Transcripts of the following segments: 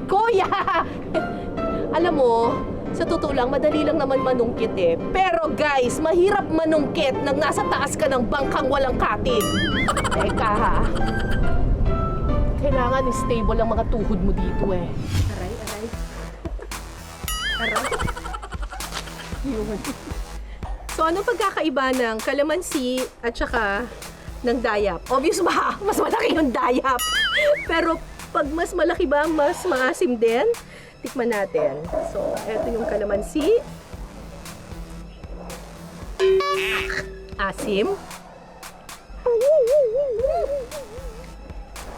Kuya! Alam mo, sa totoo lang, madali lang naman manungkit eh. Pero guys, mahirap manungkit nang nasa taas ka ng bangkang walang katig. Teka ha. Kailangan stable ang mga tuhod mo dito eh. Aray, aray. Aray. Yun. So, anong pagkakaiba ng kalamansi at saka ng dayap? Obvious ba? Mas malaki yung dayap. Pero pag mas malaki ba, mas maasim din? Tikman natin. So, eto yung kalamansi. Asim.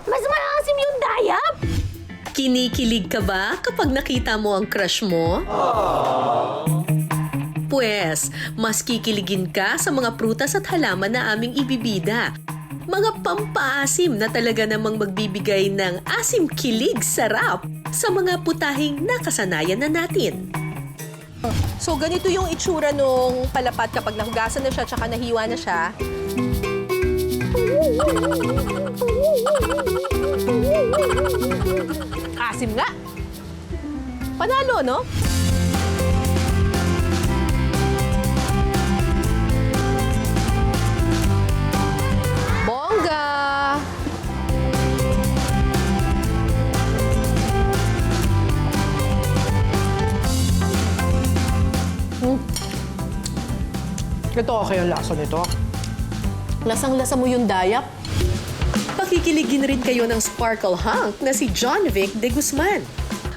Mas maasim yung dayap! Kinikilig ka ba kapag nakita mo ang crush mo? Pwes, mas kikiligin ka sa mga prutas at halaman na aming ibibida. Mga pampaasim na talaga namang magbibigay ng asim-kilig sarap sa mga putahing nakasanayan na natin. So, ganito yung itsura nung palapat kapag nahugasan na siya tsaka nahiwa na siya. Asim nga! Panalo, no? Bongga! Ito okay ang lasa nito. Lasang-lasa mo yung dayap. Pakikiligin rin kayo ng sparkle hunk na si John Vic de Guzman.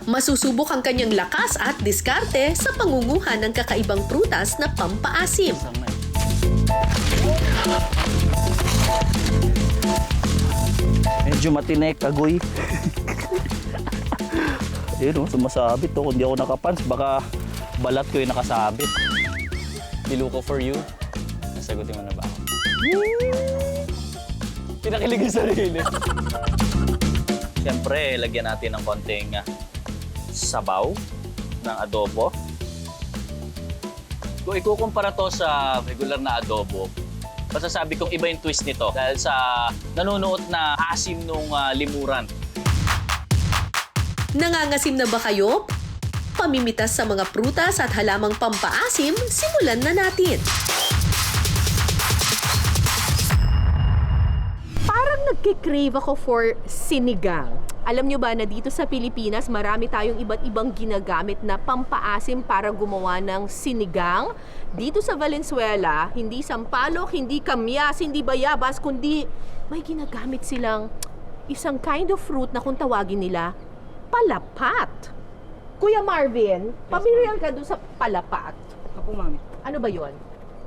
Masusubok ang kanyang lakas at diskarte sa pangunguha ng kakaibang prutas na pampaasim. Medyo matinik, kagoy. Ayun, sumasabit to. Kung di ako nakapans, baka balat ko yung nakasabit. Niluko for you. Nasagutin mo na ba ako? Pinakilig yung sarili. Siyempre, lagyan natin ng konting sabaw ng adobo. Kung ikukumpara to sa regular na adobo, masasabi kong iba yung twist nito dahil sa nanunuot na asim nung limuran. Nangangasim na ba kayo? Pamimitas sa mga prutas at halamang pampaasim, simulan na natin. Parang nagkikrave ako for sinigang. Alam nyo ba na dito sa Pilipinas, marami tayong iba't ibang ginagamit na pampaasim para gumawa ng sinigang. Dito sa Valenzuela, hindi sampalok, hindi kamyas, hindi bayabas, kundi may ginagamit silang isang kind of fruit na kung tawagin nila, palapat. Kuya Marvin, pamilyar ka doon sa palapat. Ako, mami. Ano ba yon?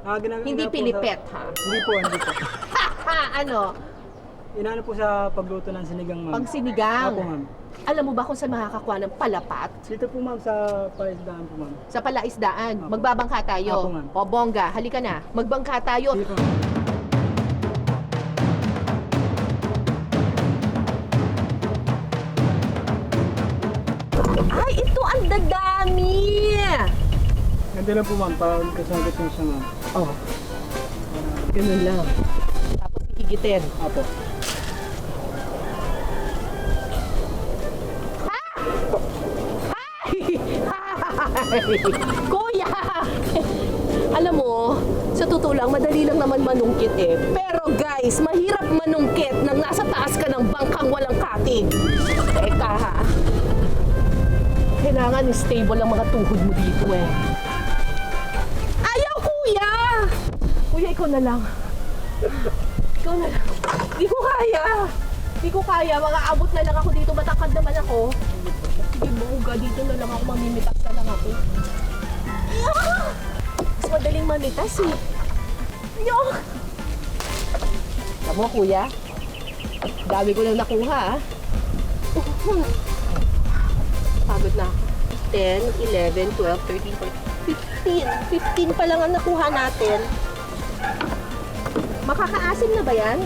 Ginagawa Hindi po pilipet, ha? Hindi po, hindi po. Ano? Inaano po sa pagluto ng sinigang, ma'am. Pang sinigang. Ako, ma'am. Alam mo ba kung saan makakakuha ng palapat? Dito po, ma'am, sa palaisdaan po, ma'am. Sa palaisdaan. Apo. Magbabangka tayo. Apo, ma'am. O, bongga, halika na. Magbangka tayo. Dito, ma'am. Ay, ito ang dadami! Ganito lang po, ma'am. Parang kasagit mo siya, ma'am. Oh. Ganun lang. Tapos hihigitin. Apo. Kuya! Alam mo, sa totoo lang, madali lang naman manungkit eh. Pero guys, mahirap manungkit nang nasa taas ka ng bangkang walang katig. Teka ha. Kailangan stable ang mga tuhod mo dito eh. Ayaw, kuya! Kuya, ikaw na lang. Ikaw na lang. Di ko kaya. Di ko kaya. Mga abot na lang ako dito. Matangkad naman ako. Sige, buga. Dito na lang ako. Mamimitas na lang ako. Ah! Mas madaling mamitas eh. Yo! Tama mo, kuya. Dami ko lang nakuha ah. Pagod na ako. 10, 11, 12, 13, 14, 15. 15 pa lang ang nakuha natin. Makakaasim na ba yan?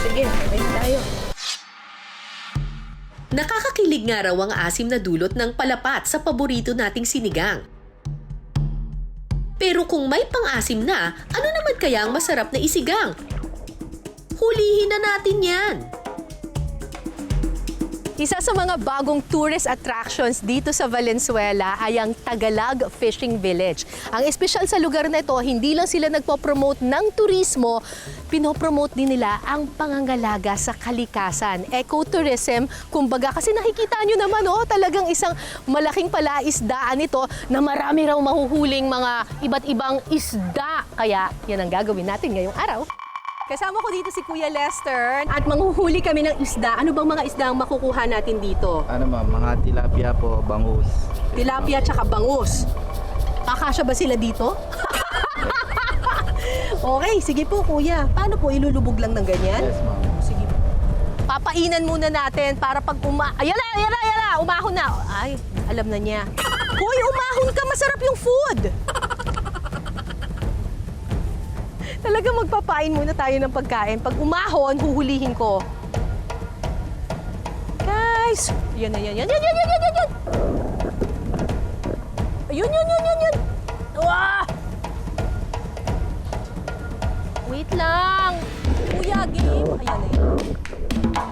Sige, ready tayo. Nakakakilig nga raw ang asim na dulot ng palapat sa paborito nating sinigang. Pero kung may pang-asim na, ano naman kaya ang masarap na isigang? Hulihin na natin yan! Isa sa mga bagong tourist attractions dito sa Valenzuela ay ang Tagalog Fishing Village. Ang espesyal sa lugar na ito, hindi lang sila nagpo-promote ng turismo, pinopromote din nila ang pangangalaga sa kalikasan. Ecotourism, kumbaga, kasi nakikita nyo naman, talagang isang malaking palaisdaan ito na marami raw mahuhuling mga iba't ibang isda. Kaya yan ang gagawin natin ngayong araw. Kasama ko dito si Kuya Lester at manghuhuli kami ng isda. Ano bang mga isda ang makukuha natin dito? Ano ma'am, mga tilapia po, bangus. Tilapia tsaka bangus. Akasya ba sila dito? Okay, sige po kuya. Paano po, ilulubog lang ng ganyan? Yes ma'am. Sige. Papainan muna natin para pag Ayan na! Umahon na! Ay, alam na niya. Hoy, umahon ka! Masarap yung food! Talaga magpapain muna tayo ng pagkain. Pag umahon, huhulihin ko. Guys! Yan. Ayun! Wah! Wait lang! Kuya, game! Ayan na yan.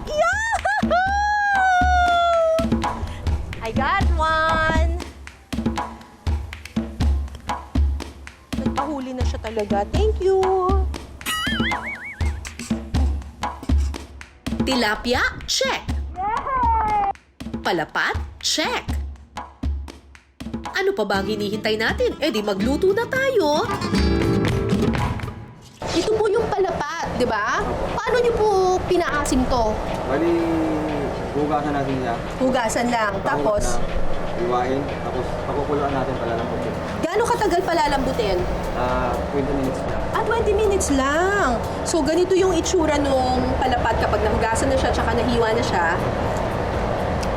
Yahoo! I got one! Nagpahuli na siya talaga. Thank you! Tilapia, check. Palapat, check. Ano pa ba ang hinihintay natin? Eh di magluto na tayo. Ito po yung palapat, di ba? Paano niyo po pinaasim to? Bali, hugasan natin siya. Hugasan lang. Tapos, Iwain, tapos pakukuluan natin pala ng puti. gaano katagal palalambutin? 20 minutes lang. 20 minutes lang. So, ganito yung itsura nung palapat kapag nahugasan na siya tsaka nahiwa na siya.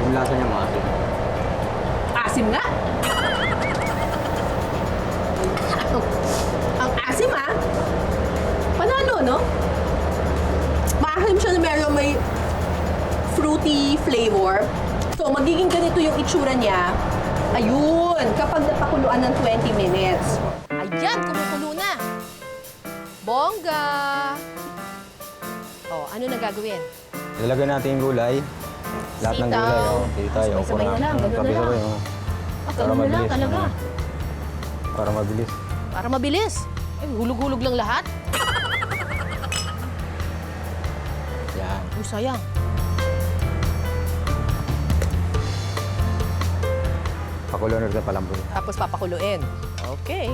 Yung lasa niya maasin. Asim nga. Ang asim Panalo, no? Maasim siya na meron may fruity flavor. So, magiging ganito yung itsura niya. Ayun, kapag napakuluan ng 20 minutes. Ayan, kumukulo na. Bongga! Oh, ano na gagawin? Ilagay natin yung gulay. Lahat ng Sitaw. gulay, Sitaw, Sabay-sabay na lang, ganun na Sabay-sabay, lang. Para Ganun na lang mabilis, talaga. Para mabilis. Para mabilis. Eh, hulog-hulog lang lahat. Yan. Uy, sayang. Pakuluan natin palambot. Tapos papakuluin. Okay.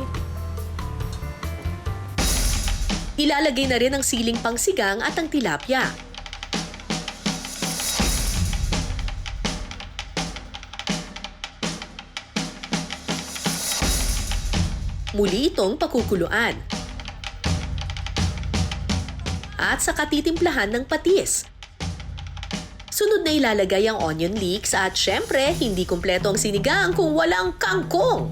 Ilalagay na rin ang siling pangsigang at ang tilapia. Muli itong pakukuluan. At saka titimplahan ng patis. Sunod na ilalagay ang onion leeks at syempre, hindi kumpleto ang sinigang kung walang kangkong.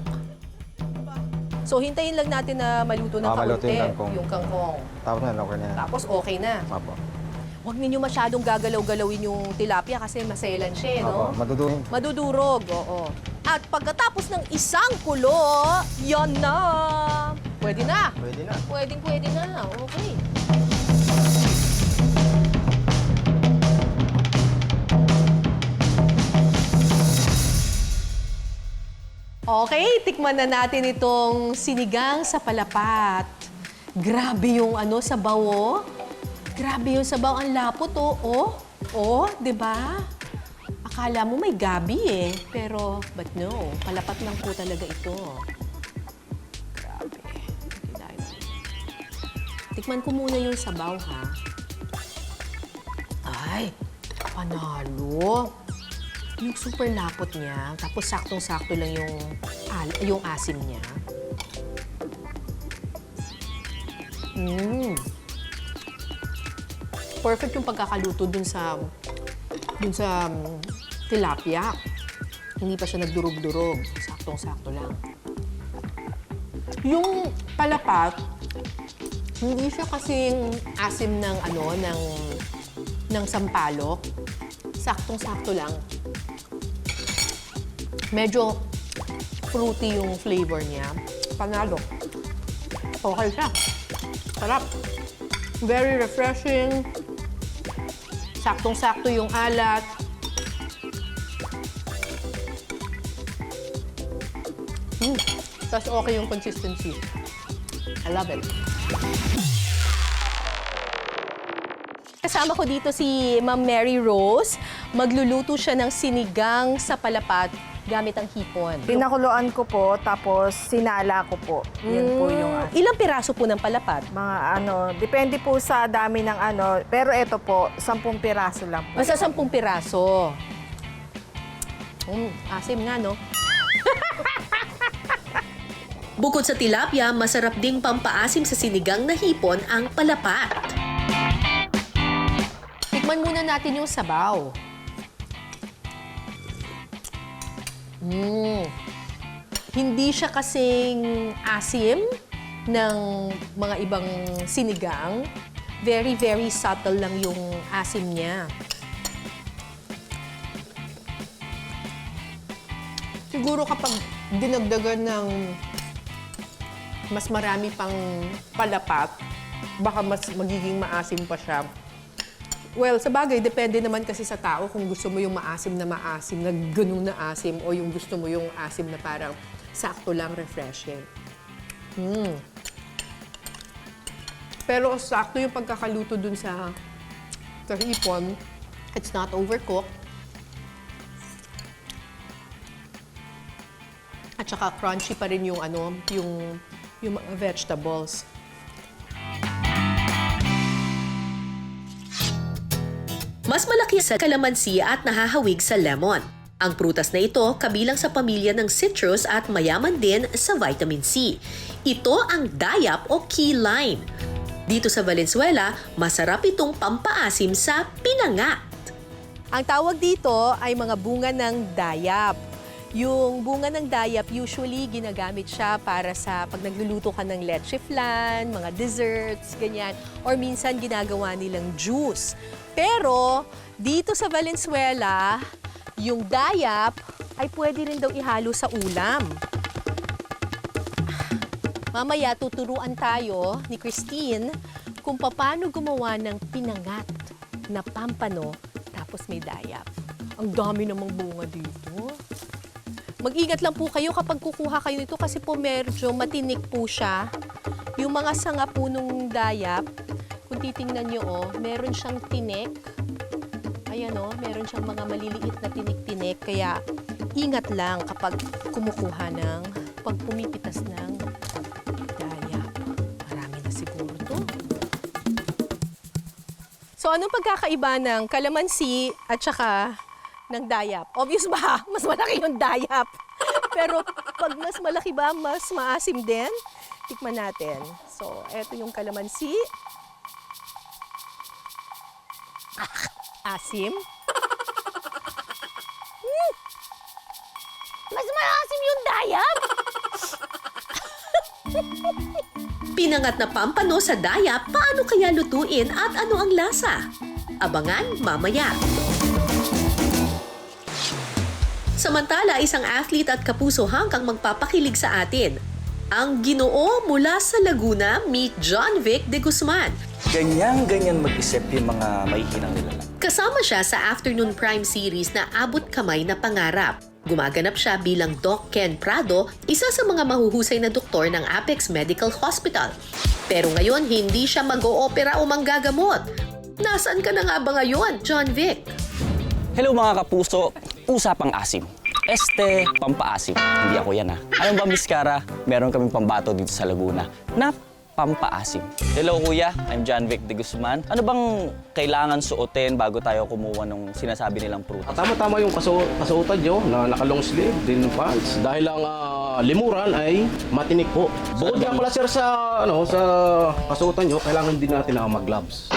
So, hintayin lang natin na maluto ng Maluto kaunti yung kangkong. yung kangkong. Tapos na, okay na yan. Tapos, okay na. Apo. Huwag ninyo masyadong gagalaw-galawin yung tilapia kasi maselan siya, Apo, no? madudungin. Madudurog, oo. At pagkatapos ng isang kulo, yan na! Pwede na. Pwede na. Pwede na. Okay. Okay, tikman na natin itong sinigang sa palapat. Grabe yung sabaw, oh. Grabe yung sabaw. Ang lapot, oh. Oh, di ba? Akala mo may gabi eh. Pero, but no. Palapat lang po talaga ito. Grabe. Okay, dahil. Tikman ko muna yung sabaw, ha? Ay, panalo. Yung super lapot niya, tapos saktong-sakto lang yung asim niya. Perfect yung pagkakaluto dun sa tilapia. Hindi pa siya nagdurog-durog. Saktong-sakto lang. Yung palapat, hindi siya kasing asim ng sampalok. Saktong-sakto lang. Medyo fruity yung flavor niya. Panalo. Okay siya. Sarap. Very refreshing. Saktong-sakto yung alat. Tapos okay yung consistency. I love it. Kasama ko dito si Ma'am Mary Rose. Magluluto siya ng sinigang sa palapat gamit ang hipon. Pinakuluan ko po, tapos sinala ko po. Yun po yung Ilang piraso po ng palapat? mga depende po sa dami ng pero ito po, 10 piraso lang po. Basta 10 piraso. Asim nga, no? Bukod sa tilapia, masarap ding pampaasim sa sinigang na hipon ang palapat. Tikman muna natin yung sabaw. Hindi siya kasing asim ng mga ibang sinigang. Very, very subtle lang yung asim niya. Siguro kapag dinagdagan ng mas marami pang palapat, baka mas magiging maasim pa siya. Well, sa bagay, depende naman kasi sa tao kung gusto mo yung maasim na ganun na asim, o yung gusto mo yung asim na parang sakto lang, refreshing. Pero sakto yung pagkakaluto dun sa hipon. It's not overcooked. At saka crunchy pa rin yung yung mga vegetables. Mas malaki sa kalamansi at nahahawig sa lemon. Ang prutas na ito kabilang sa pamilya ng citrus at mayaman din sa vitamin C. Ito ang dayap o key lime. Dito sa Valenzuela, masarap itong pampaasim sa pinangat. Ang tawag dito ay mga bunga ng dayap. Yung bunga ng dayap, usually ginagamit siya para sa pag nagluluto ka ng leche flan, mga desserts, ganyan. Or minsan ginagawa nilang juice. Pero dito sa Valenzuela, yung dayap ay pwede rin daw ihalo sa ulam. Mamaya tuturuan tayo ni Christine kung paano gumawa ng pinangat na pampano tapos may dayap. Ang dami namang bunga dito. Mag-ingat lang po kayo kapag kukuha kayo nito kasi po medyo matinik po siya. Yung mga sanga po nung dayap, kung titingnan nyo, meron siyang tinik. Ayan meron siyang mga maliliit na tinik-tinik. Kaya ingat lang kapag kumukuha pag pumipitas ng dayap. Marami na siguro to. So anong pagkakaiba ng kalamansi at saka ng dayap? Obvious ba? Mas malaki yung dayap. Pero pag mas malaki ba, mas maasim din? Tikman natin. So, eto yung kalamansi. Asim. Mas maasim yung dayap! Pinangat na pampano sa dayap, paano kaya lutuin at ano ang lasa? Abangan mamaya. Samantala, isang athlete at kapuso hanggang magpapakilig sa atin. Ang Ginoo mula sa Laguna, meet John Vic de Guzman. Ganyan-ganyan mag-isip yung mga mahihinang nilalang. Kasama siya sa afternoon prime series na Abot Kamay na Pangarap. Gumaganap siya bilang Doc Ken Prado, isa sa mga mahuhusay na doktor ng Apex Medical Hospital. Pero ngayon, hindi siya mag-oopera o manggagamot. Nasaan ka na nga ba ngayon, John Vic? Hello mga kapuso, usapang asim. Pampaasim. Hindi ako yan ha. Alam ba, Miss Cara, meron kaming pambato dito sa Laguna na pampaasim. Hello kuya, I'm John Vic de Guzman. Ano bang kailangan suotin bago tayo kumuha ng sinasabi nilang prutas? Tama-tama yung kasuotan nyo na naka-long sleeve, din pants. Dahil ang limuran ay matinik po. Bukod nga pala sir sa kasuotan nyo, kailangan din natin na mag-gloves.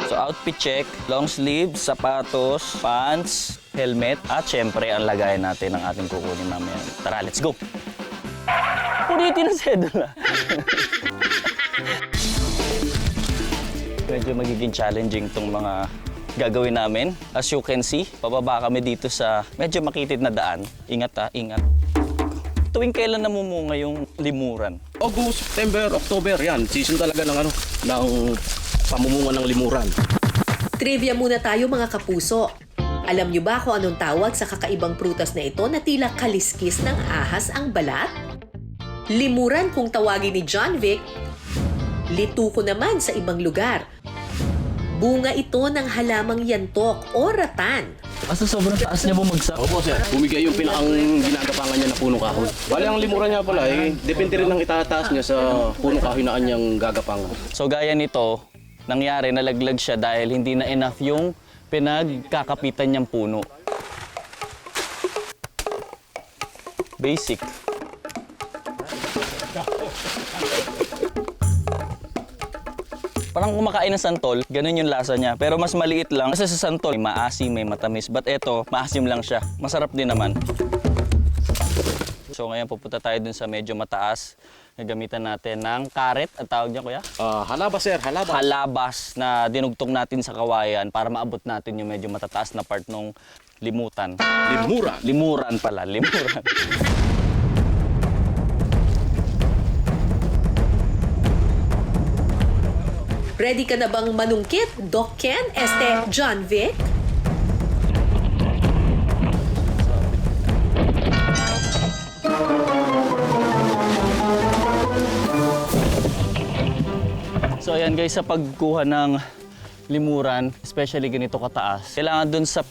So outfit check, long sleeves, sapatos, pants, helmet, at syempre ang lagayan natin ng ating kukunin mamaya. Tara, let's go! Punitin ang sedula. Medyo magiging challenging tong mga gagawin namin. As you can see, pababa kami dito sa medyo makitid na daan. Ingat ha, ingat. Tuwing kailan namumunga yung limuran? August, September, October, yan. Season talaga ng ng pamumunga ng limuran. Trivia muna tayo mga kapuso. Alam niyo ba kung anong tawag sa kakaibang prutas na ito na tila kaliskis ng ahas ang balat? Limuran kung tawagin ni John Vic, lituko naman sa ibang lugar. Bunga ito ng halamang yantok o ratan. Asa sobrang taas niya bumagsak? Opo sir, bumigay yung pinakang ginagapangan niya na punong kahoy. Bali ang limuran niya pala depende rin ng itataas niya sa punong kahoy na kanyang gagapangan. So gaya nito, nangyari nalaglag siya dahil hindi na enough yung pinagkakapitan niyang puno. Basic. Parang kumakain ng santol, ganun yung lasa niya. Pero mas maliit lang. Kasi sa santol, may maasim, may matamis. But eto, maasim lang siya. Masarap din naman. So ngayon pupunta tayo dun sa medyo mataas. Nagamitan natin ng karet. Ang tawag niya, kuya? Halabas sir, halabas. Halabas na dinugtong natin sa kawayan para maabot natin yung medyo matataas na part ng limutan. Limuran. Limuran pala, limuran. Ready ka na bang manungkit, Doc Ken, John Vic? So ayan guys, sa pagkuha ng limuran, especially ganito kataas, kailangan dun sa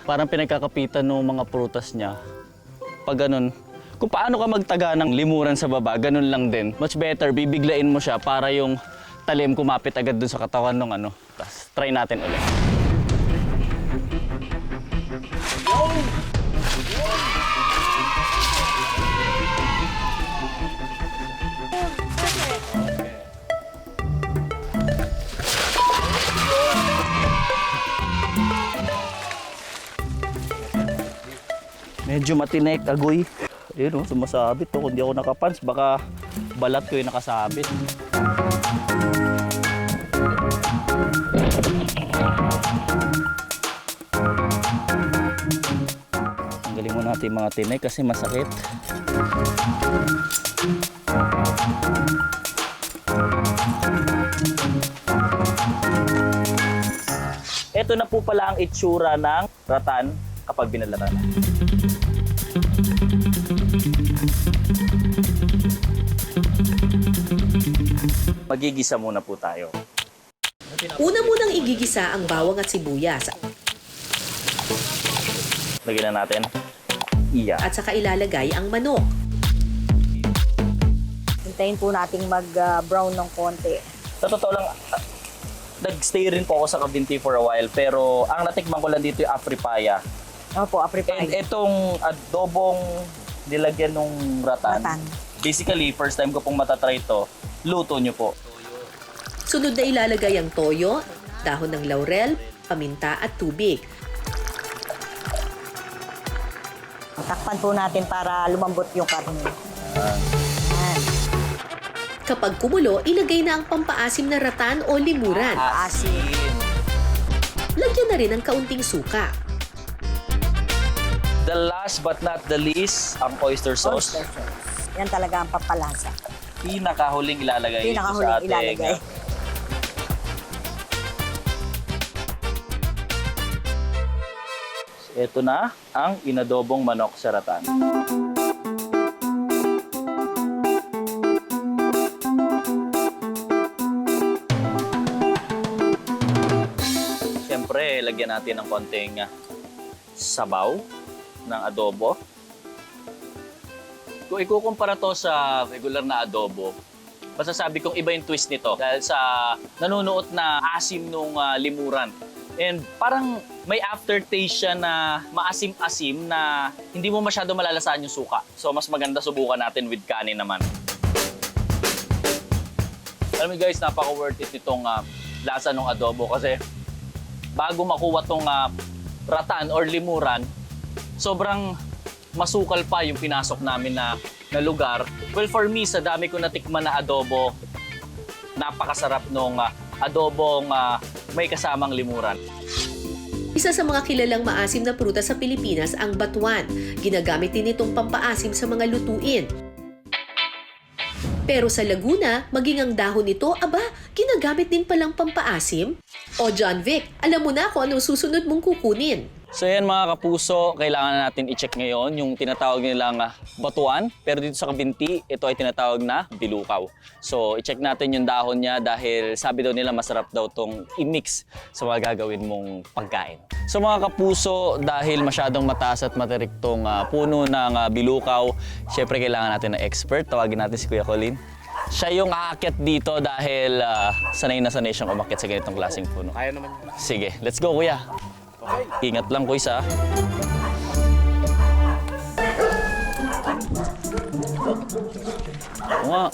parang pinagkakapitan ng mga prutas niya. Pag ganun, kung paano ka magtaga ng limuran sa baba, ganun lang din. Much better, bibiglain mo siya para yung talim kumapit agad dun sa katawan ng ano. Tapos try natin ulit. Medyo matinik, agoy. Ayun, sumasabit to. Kung di ako nakapans, baka balat ko yung nakasabit. Tanggalin mo natin yung mga tinik kasi masakit. Ito na po pala ang itsura ng ratan kapag binalatan. Magigisa muna po tayo. Una munang igigisa ang bawang at sibuyas Lagyan na natin. Iya. at saka ilalagay ang manok. Hintayin po nating mag-brown ng konti. Sa totoo lang, nag-stay rin po ako sa Cavinti for a while, pero ang natikman ko lang dito yung apripaya. Opo, apripay. And itong adobong nilagyan ng ratan. Basically, first time ko pong matatry ito, luto nyo po. Sunod na ilalagay ang toyo, dahon ng laurel, paminta at tubig. Takpan po natin para lumambot yung karne. Kapag kumulo, ilagay na ang pampaasim na ratan o limuran. Asin. Lagyan na rin ng kaunting suka. The last but not the least, ang oyster sauce. Oyster sauce. Yan talaga ang papalasa. Pinakahuling ilalagay ito sa Pinakahuling ating ilalagay. Ito na ang inadobong manok sa ratan. Siyempre, lagyan natin ng konting sabaw ng adobo. Kung ikukumpara to sa regular na adobo, masasabi kong iba yung twist nito dahil sa nanunuot na asim nung limuran. And parang may aftertaste siya na maasim-asim na hindi mo masyado malalasahan yung suka. So mas maganda subukan natin with kanin naman. Alam mo guys, napaka-worth it itong lasa ng adobo kasi bago makuha tong ratan or limuran, sobrang masukal pa yung pinasok namin na lugar. Well, for me, sa dami ko natikman na adobo, napakasarap nung adobong may kasamang limuran. Isa sa mga kilalang maasim na prutas sa Pilipinas ang batuan. Ginagamit din itong pampaasim sa mga lutuin. Pero sa Laguna, maging ang dahon nito, aba, ginagamit din palang pampaasim? O John Vic, alam mo na kung anong susunod mong kukunin. So yan mga kapuso, kailangan natin i-check ngayon yung tinatawag nilang batuan. Pero dito sa Kabinti, ito ay tinatawag na bilukaw. So i-check natin yung dahon niya dahil sabi daw nila masarap daw tong i-mix sa mga gagawin mong pagkain. So mga kapuso, dahil masyadong mataas at matirik tong puno ng bilukaw, syempre kailangan natin ng expert. Tawagin natin si Kuya Colin. Siya yung aakyat dito dahil sanay na sanay siyang umakyat sa ganitong klaseng puno. Kaya naman. Sige, let's go kuya. Ingat lang kuya sa. Oo nga.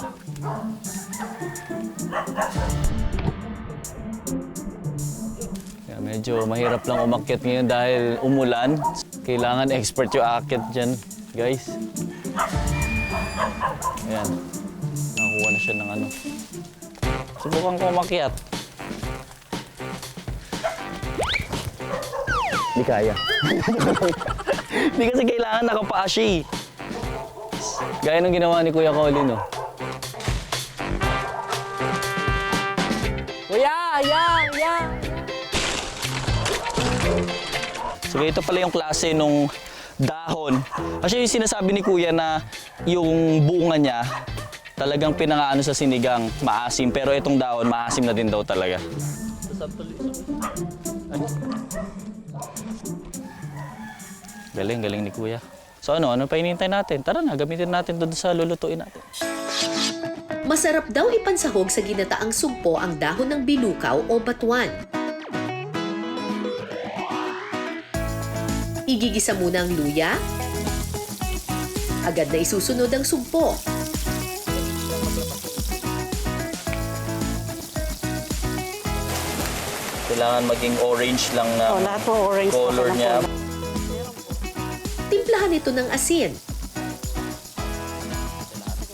Kaya medyo mahirap lang umakyat ngayon dahil umulan. Kailangan expert yung aakyat dyan, guys. Ayan. Nakakuha na siya ng ano. Subukan ko umakyat. Hindi kaya. Hindi kasi kailangan nakapaa siya eh. Gaya ng ginawa ni Kuya Colin, oh. Kuya! Yan! So ito pala yung klase nung dahon. Kasi yung sinasabi ni Kuya na yung bunga niya talagang pinangaano sa sinigang, maasim. Pero itong dahon, maasim na din daw talaga. Galing ni Kuya. So ano pa hinihintay natin? Tara na, gamitin natin doon sa lulutuin natin. Masarap daw ipansahog sa ginataang sugpo ang dahon ng bilukaw o batuan. Igigisa muna ang luya. Agad na isusunod ang sugpo. Kailangan maging orange lang na color niya. Timplahan ito ng asin.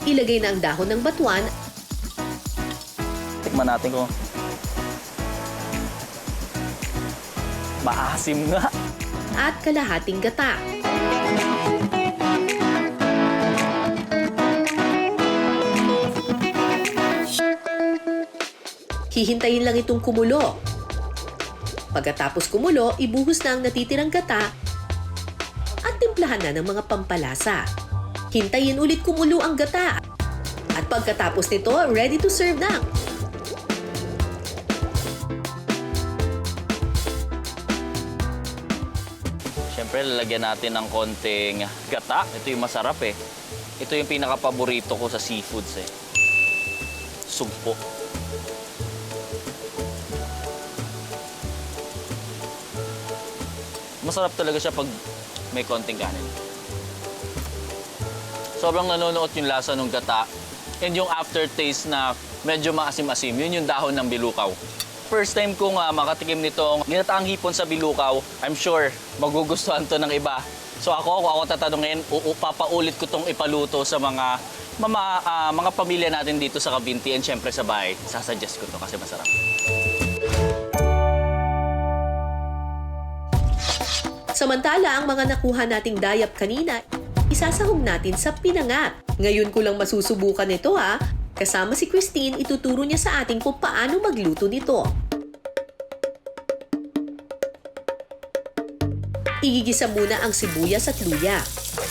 Ilagay na ang dahon ng batuan Tikman natin kung maasim nga. at kalahating gata. Hihintayin lang itong kumulo. Pagkatapos kumulo, ibuhos na ang natitirang gata at timplahan na ng mga pampalasa. Hintayin ulit kumulo ang gata. At pagkatapos nito, ready to serve na. Siyempre, lalagyan natin ng konting gata. Ito yung masarap eh. Ito yung pinaka-paborito ko sa seafoods eh. Sugpo. Masarap talaga siya pag may konting kanin. Sobrang nanonood yung lasa ng gata. And yung aftertaste na medyo maasim-asim, yun yung dahon ng bilukaw. First time kong makatikim nitong ginataang hipon sa bilukaw, I'm sure magugustuhan to ng iba. So kung ako tatanungin, papaulit ko tong ipaluto sa mga pamilya natin dito sa Kabinti and syempre sa bahay. Sasuggest ko to kasi masarap. Samantala, ang mga nakuha nating dayap kanina, isasahog natin sa pinangat. Ngayon ko lang masusubukan ito ha. Kasama si Christine, ituturo niya sa atin kung paano magluto nito. Igigisa muna ang sibuyas at luya.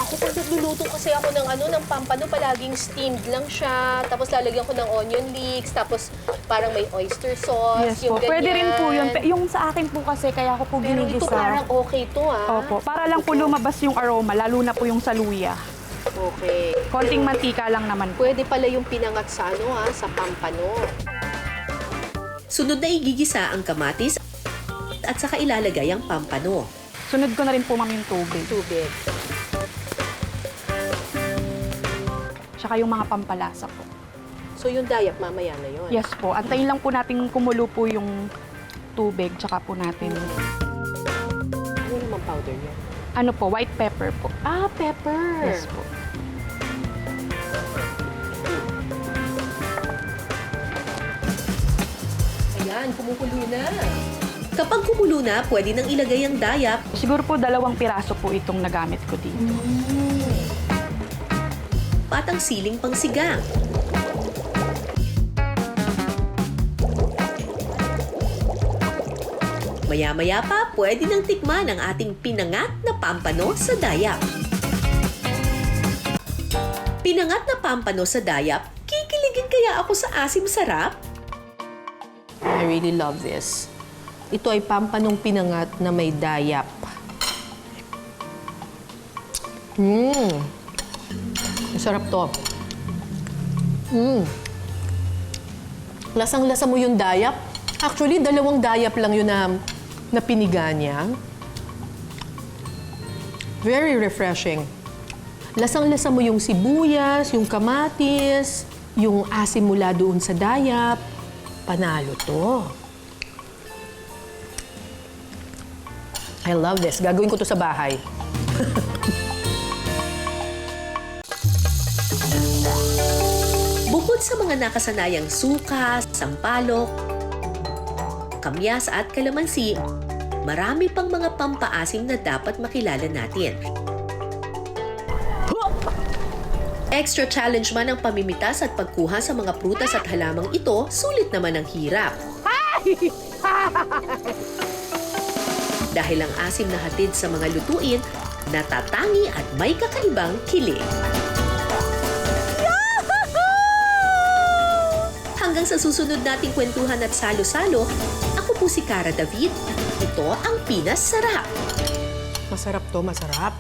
Ako pag nagluluto kasi ako ng pampano, palaging steamed lang siya. Tapos lalagyan ko ng onion leeks, tapos parang may oyster sauce, Yes yung po. Pwede rin po yun. ganyan. Yung sa akin po kasi, kaya ako po Pero ito ginigisa. parang okay to Opo. Para lang po lumabas yung aroma, lalo na po yung sa luya. Okay. Konting mantika lang naman po. Pwede pala yung pinangat sa sa pampano. Sunod na igigisa ang kamatis at saka ilalagay ang pampano. Sunod ko na rin po, ma'am, yung tubig. Tubig. Tsaka yung mga pampalasa po. So yung dayap mamaya na yun. Yes po. Antayin lang po natin kumulo po yung tubig. Tsaka po natin, Ano naman powder yan? ano po, white pepper po. Ah, pepper. Yes po. Ayan, kumukulo na. Kapag kumulo na, pwede nang ilagay ang dayap. Siguro po 2 piraso po itong nagamit ko dito. Patang siling pangsigang. Maya-maya pa, pwede nang tikman ang ating pinangat na pampano sa dayap. Pinangat na pampano sa dayap, kikiligin kaya ako sa asim sarap? I really love this. Ito ay pampanong pinangat na may dayap. Masarap to. Lasang-lasa mo yung dayap. Actually, 2 dayap lang yun na piniga niya. Very refreshing. Lasang-lasa mo yung sibuyas, yung kamatis, yung asim mula doon sa dayap. Panalo to. I love this. Gagawin ko to sa bahay. Bukod sa mga nakasanayang suka, sampalok, kamyas at kalamansi, marami pang mga pampaasim na dapat makilala natin. Extra challenge man ang pamimitas at pagkuha sa mga prutas at halamang ito, sulit naman ang hirap. Dahil ang asim na hatid sa mga lutuin, natatangi at may kakaibang kilig. Hanggang sa susunod nating kwentuhan at salo-salo, ako po si Cara David. Ito ang Pinas Sarap. Masarap to, masarap.